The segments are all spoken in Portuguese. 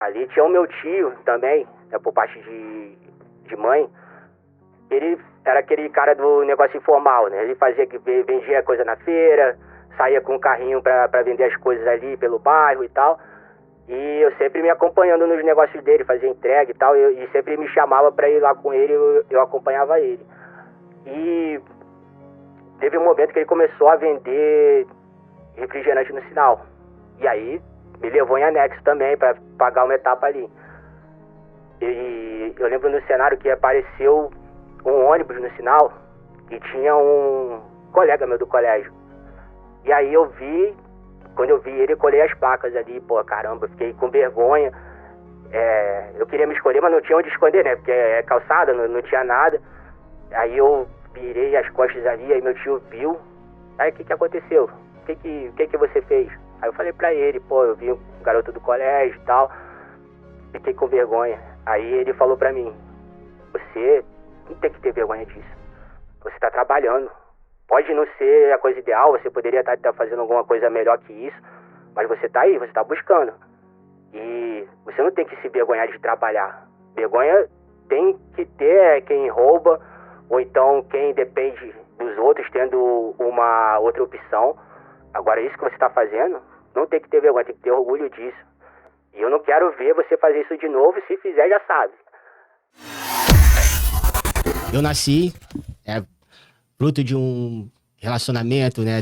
Ali tinha o meu tio também, né, por parte de mãe. Ele era aquele cara do negócio informal, né? Ele vendia coisa na feira, saía com um carrinho pra vender as coisas ali pelo bairro e tal. E eu sempre me acompanhando nos negócios dele, fazia entrega e tal. E sempre me chamava pra ir lá com ele, eu acompanhava ele. E teve um momento que ele começou a vender refrigerante no sinal. E aí me levou em anexo também pra pagar uma etapa ali. E eu lembro no cenário que apareceu um ônibus no sinal e tinha um colega meu do colégio. E aí quando eu vi ele, eu colei as placas ali, pô, caramba, eu fiquei com vergonha. Eu queria me esconder, mas não tinha onde esconder, né? Porque é calçada, não tinha nada. Aí eu virei as costas ali, aí meu tio viu. Aí o que aconteceu? O que você fez? Aí eu falei pra ele, pô, eu vi um garoto do colégio e tal. Fiquei com vergonha. Aí ele falou pra mim, você não tem que ter vergonha disso. Você tá trabalhando. Pode não ser a coisa ideal, você poderia estar fazendo alguma coisa melhor que isso, mas você tá aí, você tá buscando. E você não tem que se vergonhar de trabalhar. Vergonha tem que ter quem rouba, ou então quem depende dos outros tendo uma outra opção. Agora, isso que você tá fazendo, não tem que ter vergonha, tem que ter orgulho disso. E eu não quero ver você fazer isso de novo, se fizer já sabe. Eu nasci fruto de um relacionamento, né,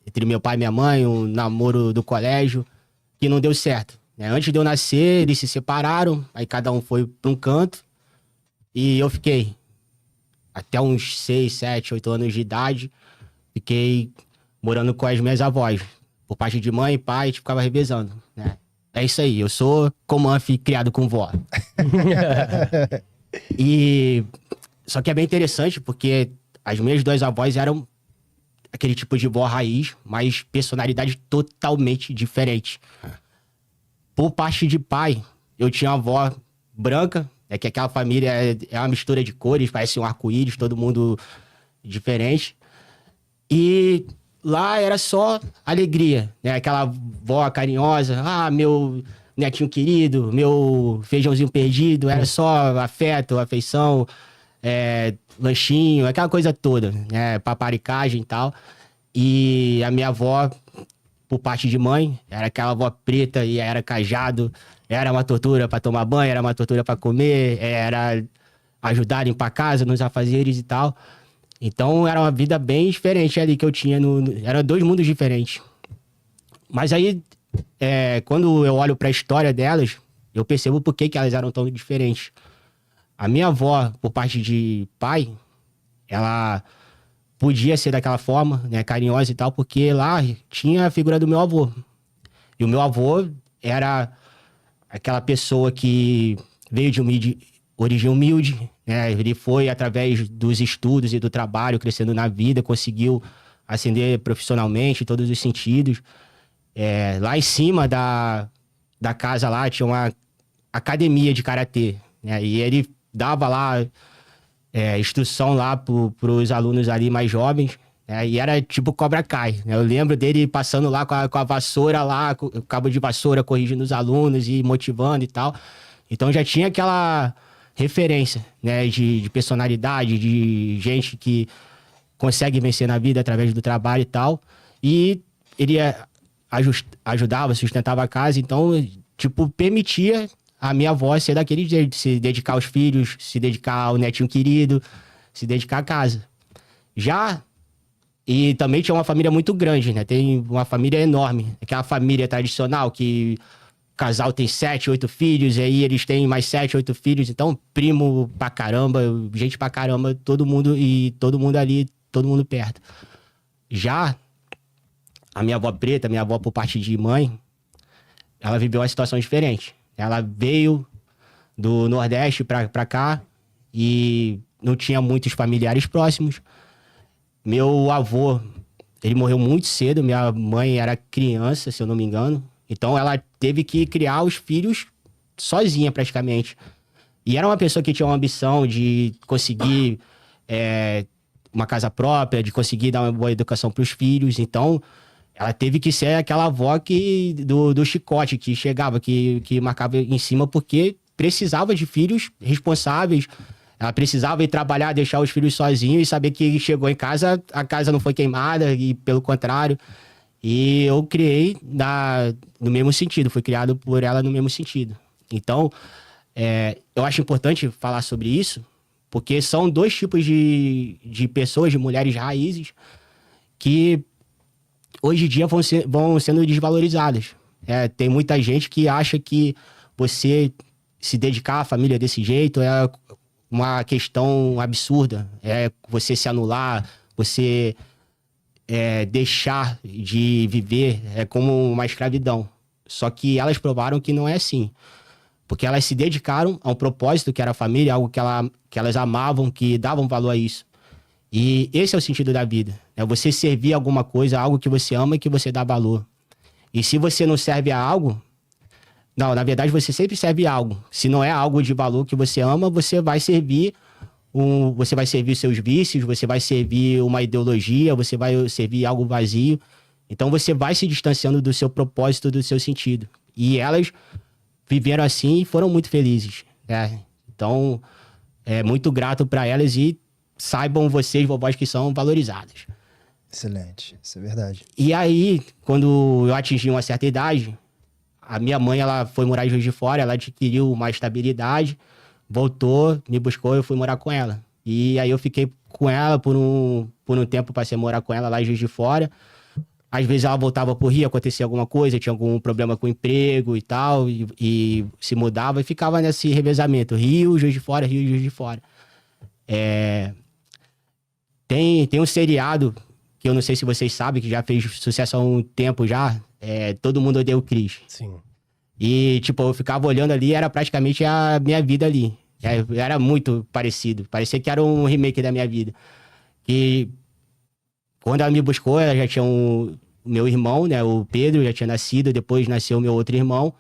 entre meu pai e minha mãe, um namoro do colégio, que não deu certo. Né? Antes de eu nascer, eles se separaram, aí cada um foi para um canto, e eu fiquei até uns 6, 7, 8 anos de idade, fiquei morando com as minhas avós. Por parte de mãe e pai, a gente ficava revezando, né? É isso aí, eu sou Comanf criado com vó. E só que é bem interessante porque as minhas duas avós eram aquele tipo de vó raiz, mas personalidade totalmente diferente. Por parte de pai, eu tinha uma avó branca, que aquela família é uma mistura de cores, parece um arco-íris, todo mundo diferente. E lá era só alegria, né? Aquela vó carinhosa, meu netinho querido, meu feijãozinho perdido, era só afeto, afeição, lanchinho, aquela coisa toda, né? Paparicagem e tal. E a minha avó, por parte de mãe, era aquela avó preta e era cajado, era uma tortura pra tomar banho, era uma tortura pra comer, era ajudar a limpar a casa, nos afazeres e tal. Então era uma vida bem diferente ali que eu tinha, eram dois mundos diferentes. Mas aí, quando eu olho pra história delas, eu percebo por que elas eram tão diferentes. A minha avó, por parte de pai, ela podia ser daquela forma, né, carinhosa e tal, porque lá tinha a figura do meu avô. E o meu avô era aquela pessoa que veio de origem humilde, né? Ele foi, através dos estudos e do trabalho, crescendo na vida, conseguiu ascender profissionalmente em todos os sentidos. Lá em cima da casa lá tinha uma academia de karatê, né? E ele dava lá instrução lá pros alunos ali mais jovens, né? E era tipo Cobra Kai, né? Eu lembro dele passando lá com a vassoura lá, com o cabo de vassoura, corrigindo os alunos e motivando e tal. Então já tinha aquela referência, né, de personalidade, de gente que consegue vencer na vida através do trabalho e tal. E ele ajudava, sustentava a casa, então, tipo, permitia a minha avó ser daquele jeito, se dedicar aos filhos, se dedicar ao netinho querido, se dedicar à casa. E também tinha uma família muito grande, né? Tem uma família enorme, aquela família tradicional que o casal tem 7, 8 filhos, e aí eles têm mais 7, 8 filhos, então primo pra caramba, gente pra caramba, todo mundo ali, todo mundo perto. Já a minha avó preta, minha avó por parte de mãe, ela viveu uma situação diferente. Ela veio do Nordeste pra cá e não tinha muitos familiares próximos. Meu avô, ele morreu muito cedo, minha mãe era criança, se eu não me engano. Então ela teve que criar os filhos sozinha praticamente. E era uma pessoa que tinha uma ambição de conseguir uma casa própria, de conseguir dar uma boa educação para os filhos. Então Ela teve que ser aquela avó do chicote, que chegava, que marcava em cima, porque precisava de filhos responsáveis. Ela precisava ir trabalhar, deixar os filhos sozinhos e saber que chegou em casa, a casa não foi queimada, e pelo contrário. E eu criei no mesmo sentido, fui criado por ela no mesmo sentido. Então, eu acho importante falar sobre isso, porque são dois tipos de pessoas, de mulheres raízes, que hoje em dia vão sendo desvalorizadas. Tem muita gente que acha que você se dedicar à família desse jeito é uma questão absurda. É você se anular, você deixar de viver, é como uma escravidão. Só que elas provaram que não é assim. Porque elas se dedicaram a um propósito que era a família, algo que elas amavam, que davam valor a isso. E esse é o sentido da vida. É você servir alguma coisa, algo que você ama e que você dá valor. E se você não serve a algo... Não, na verdade você sempre serve a algo. Se não é algo de valor que você ama, você vai servir seus vícios, você vai servir uma ideologia, você vai servir algo vazio. Então você vai se distanciando do seu propósito, do seu sentido. E elas viveram assim e foram muito felizes. Então, é muito grato para elas e saibam vocês, vovós, que são valorizadas. Excelente, isso é verdade. E aí, quando eu atingi uma certa idade, a minha mãe, ela foi morar em Juiz de Fora, ela adquiriu uma estabilidade, voltou, me buscou, eu fui morar com ela. E aí eu fiquei com ela por um tempo, passei a morar com ela lá em Juiz de Fora. Às vezes ela voltava pro Rio, acontecia alguma coisa, tinha algum problema com o emprego e tal, e se mudava e ficava nesse revezamento. Rio, Juiz de Fora, Rio, Juiz de Fora. Tem um seriado, que eu não sei se vocês sabem, que já fez sucesso há um tempo já, Todo Mundo Odeia o Chris. Sim. E, tipo, eu ficava olhando ali, era praticamente a minha vida ali. Era muito parecido, parecia que era um remake da minha vida. E quando ela me buscou, ela já tinha o meu irmão, né, o Pedro, já tinha nascido, depois nasceu o meu outro irmão.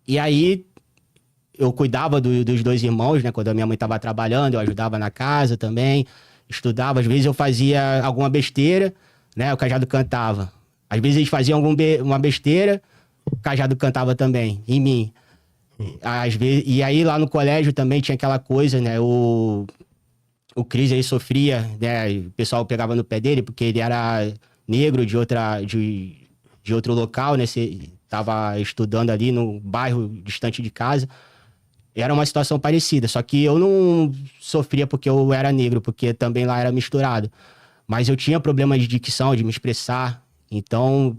E aí, eu cuidava dos dois irmãos, né, quando a minha mãe estava trabalhando, eu ajudava na casa também, estudava. Às vezes eu fazia alguma besteira, né, o Cajado cantava. Às vezes eles faziam uma besteira, o Cajado cantava também, em mim. Às vezes, e aí lá no colégio também tinha aquela coisa, né, o Cris aí sofria, né, o pessoal pegava no pé dele porque ele era negro de outro local, né, tava estudando ali no bairro distante de casa. Era uma situação parecida, só que eu não sofria porque eu era negro, porque também lá era misturado. Mas eu tinha problema de dicção, de me expressar, então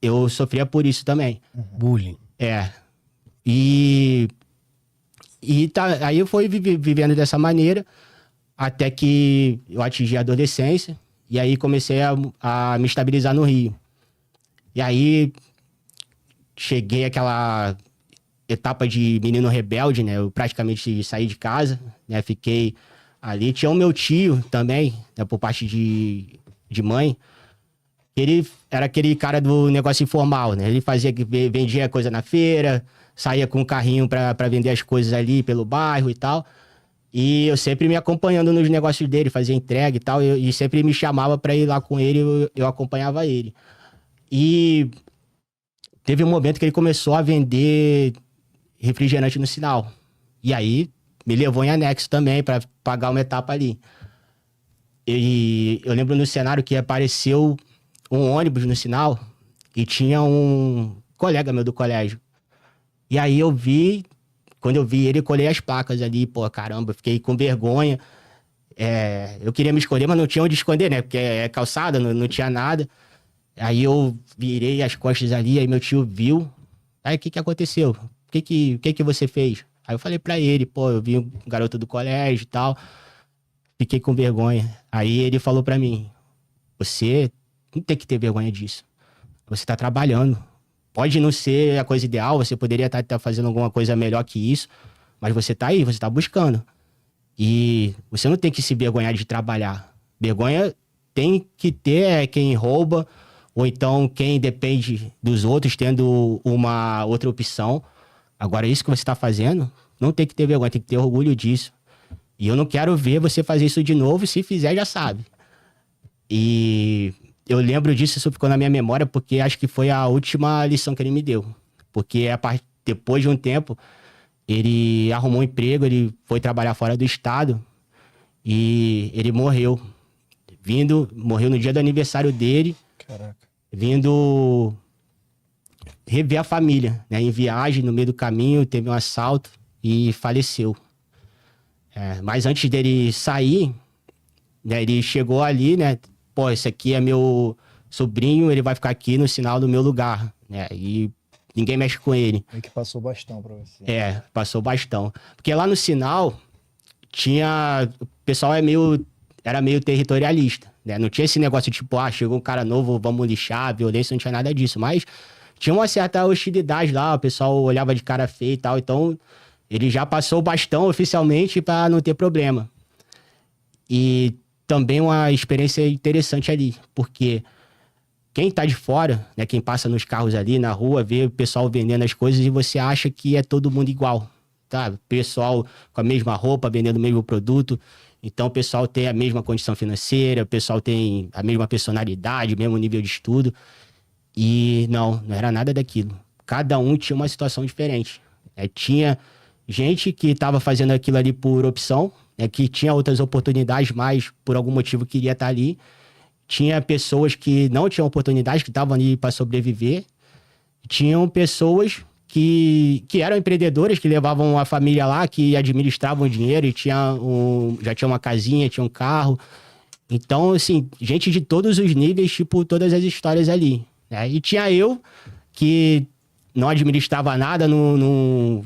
eu sofria por isso também. Bullying. E aí eu fui vivendo dessa maneira até que eu atingi a adolescência e aí comecei a me estabilizar no Rio. E aí cheguei àquela etapa de menino rebelde, né? Eu praticamente saí de casa, né? Fiquei ali. Tinha o meu tio também, né? Por parte de mãe. Ele era aquele cara do negócio informal, né? Ele vendia coisa na feira, saía com um carrinho pra vender as coisas ali pelo bairro e tal. E eu sempre me acompanhando nos negócios dele, fazia entrega e tal. E sempre me chamava pra ir lá com ele, eu acompanhava ele. E teve um momento que ele começou a vender refrigerante no sinal. E aí me levou em anexo também pra pagar uma etapa ali. E eu lembro no cenário que apareceu um ônibus no sinal e tinha um colega meu do colégio. E aí quando eu vi ele, eu colei as placas ali, pô, caramba, eu fiquei com vergonha. Eu queria me esconder, mas não tinha onde esconder, né? Porque é calçada, não tinha nada. Aí eu virei as costas ali, aí meu tio viu. Aí o que aconteceu? O que você fez? Aí eu falei pra ele, pô, eu vi um garoto do colégio e tal. Fiquei com vergonha. Aí ele falou pra mim, você não tem que ter vergonha disso. Você tá trabalhando. Pode não ser a coisa ideal, você poderia estar fazendo alguma coisa melhor que isso, mas você tá aí, você tá buscando. E você não tem que se vergonhar de trabalhar. Vergonha tem que ter quem rouba, ou então quem depende dos outros, tendo uma outra opção. Agora, isso que você tá fazendo, não tem que ter vergonha, tem que ter orgulho disso. E eu não quero ver você fazer isso de novo, se fizer, já sabe. E eu lembro disso, isso ficou na minha memória, porque acho que foi a última lição que ele me deu. Porque depois de um tempo, ele arrumou um emprego, ele foi trabalhar fora do estado e ele morreu. Morreu no dia do aniversário dele, Caraca. vindo rever a família, né? Em viagem, no meio do caminho, teve um assalto e faleceu. Mas antes dele sair, né, ele chegou ali, né? Pô, esse aqui é meu sobrinho, ele vai ficar aqui no sinal do meu lugar, né? E ninguém mexe com ele. Meio que passou o bastão pra você. Passou o bastão. Porque lá no sinal, o pessoal era meio territorialista, né? Não tinha esse negócio tipo, chegou um cara novo, vamos lixar, violência, não tinha nada disso. Mas tinha uma certa hostilidade lá, o pessoal olhava de cara feia e tal. Então, ele já passou o bastão oficialmente para não ter problema. E também uma experiência interessante ali, porque quem tá de fora, né, quem passa nos carros ali na rua, vê o pessoal vendendo as coisas e você acha que é todo mundo igual, tá? Pessoal com a mesma roupa, vendendo o mesmo produto. Então, o pessoal tem a mesma condição financeira, o pessoal tem a mesma personalidade, o mesmo nível de estudo. E não era nada daquilo. Cada um tinha uma situação diferente. Tinha gente que estava fazendo aquilo ali por opção, que tinha outras oportunidades, mas por algum motivo queria estar ali. Tinha pessoas que não tinham oportunidade, que estavam ali para sobreviver. Tinham pessoas que eram empreendedoras, que levavam a família lá, que administravam o dinheiro e já tinha uma casinha, tinha um carro. Então, assim, gente de todos os níveis, tipo, todas as histórias ali. E tinha eu, que não administrava nada, não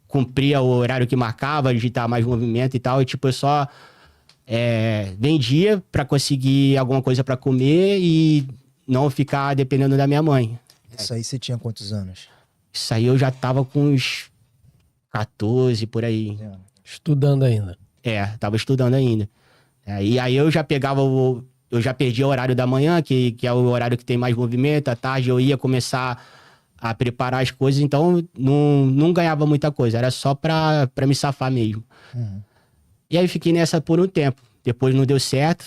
cumpria o horário que marcava, de estar mais movimento e tal. E, tipo, eu só vendia para conseguir alguma coisa para comer e não ficar dependendo da minha mãe. Isso aí você tinha quantos anos? Isso aí eu já tava com uns 14, por aí. Estudando ainda. Tava estudando ainda. E aí eu já pegava eu já perdi o horário da manhã, que é o horário que tem mais movimento. À tarde eu ia começar a preparar as coisas, então não ganhava muita coisa. Era só pra me safar mesmo. Uhum. E aí fiquei nessa por um tempo. Depois não deu certo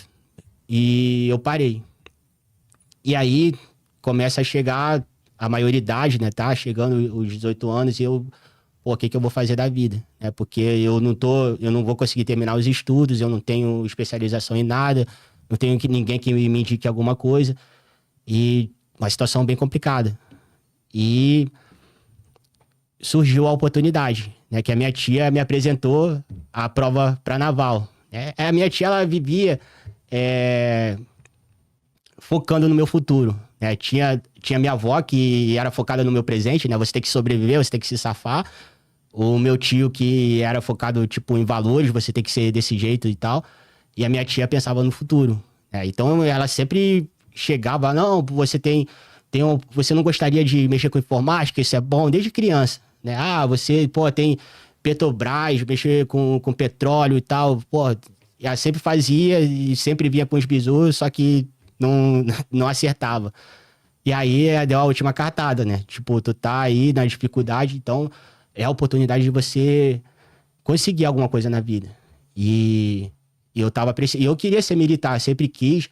e eu parei. E aí começa a chegar a maioridade, né? Tá chegando os 18 anos e eu... Pô, o que eu vou fazer da vida? Porque eu não vou conseguir terminar os estudos, eu não tenho especialização em nada, não tenho ninguém que me indique alguma coisa. E uma situação bem complicada. E surgiu a oportunidade, né? Que a minha tia me apresentou a prova para naval. A minha tia, ela vivia focando no meu futuro. Tinha minha avó que era focada no meu presente, né? Você tem que sobreviver, você tem que se safar. O meu tio que era focado, tipo, em valores, você tem que ser desse jeito e tal. E a minha tia pensava no futuro. Então, ela sempre chegava, não, você não gostaria de mexer com informática? Isso é bom desde criança, né? Você, tem Petrobras, mexer com petróleo e tal. Ela sempre fazia e sempre vinha com os bizus, só que não acertava. E aí, deu a última cartada, né? Tipo, tu tá aí na dificuldade, então é a oportunidade de você conseguir alguma coisa na vida. E eu queria ser militar, sempre quis,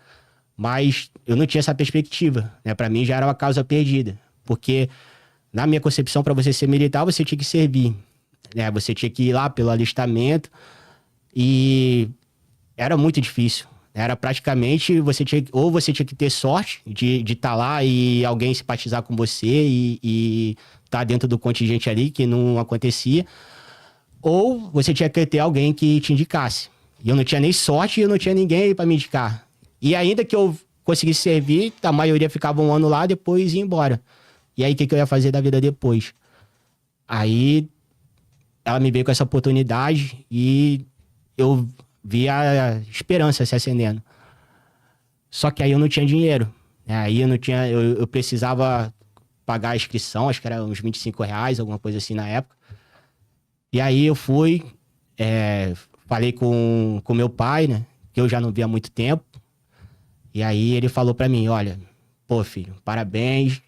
mas eu não tinha essa perspectiva, né? Pra mim já era uma causa perdida, porque na minha concepção, para você ser militar, você tinha que servir, né? Você tinha que ir lá pelo alistamento e era muito difícil. Era praticamente, você tinha que ter sorte de estar lá e alguém simpatizar com você e estar dentro do contingente ali, que não acontecia, ou você tinha que ter alguém que te indicasse. E eu não tinha nem sorte e eu não tinha ninguém para me indicar. E ainda que eu conseguisse servir, a maioria ficava um ano lá, depois ia embora. E aí, o que eu ia fazer da vida depois? Aí, ela me veio com essa oportunidade e eu vi a esperança se acendendo. Só que aí eu não tinha dinheiro. Aí eu precisava pagar a inscrição, acho que era uns R$25, alguma coisa assim na época. E aí eu fui, falei com meu pai, né, que eu já não via há muito tempo. E aí ele falou pra mim, olha, pô filho, parabéns,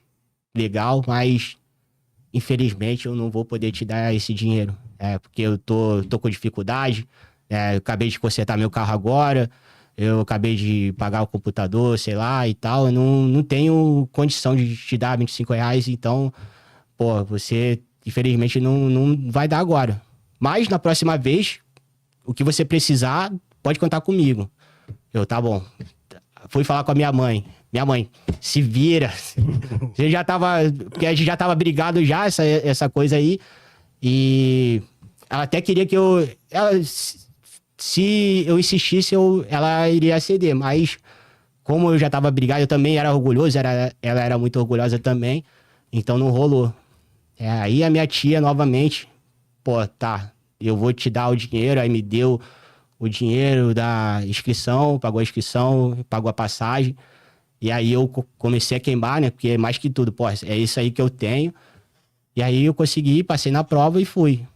legal, mas infelizmente eu não vou poder te dar esse dinheiro. Porque eu tô com dificuldade. Eu acabei de consertar meu carro agora. eu acabei de pagar o computador, sei lá, e tal, eu não tenho condição de te dar R$ 25, então, pô, você, infelizmente, não vai dar agora. Mas, na próxima vez, o que você precisar, pode contar comigo. Eu, tá bom. Fui falar com a minha mãe. Minha mãe, se vira. Você já tava... Porque a gente já tava brigado já, essa coisa aí. E ela até queria que eu... Se eu insistisse, ela iria ceder. Mas como eu já tava brigado, eu também era orgulhoso. Ela era muito orgulhosa também. Então não rolou. Aí a minha tia, novamente... Pô, tá, eu vou te dar o dinheiro. Aí me deu o dinheiro da inscrição, pagou a inscrição, pagou a passagem. E aí eu comecei a queimar, né? Porque mais que tudo, pô, é isso aí que eu tenho. E aí eu consegui, passei na prova e fui.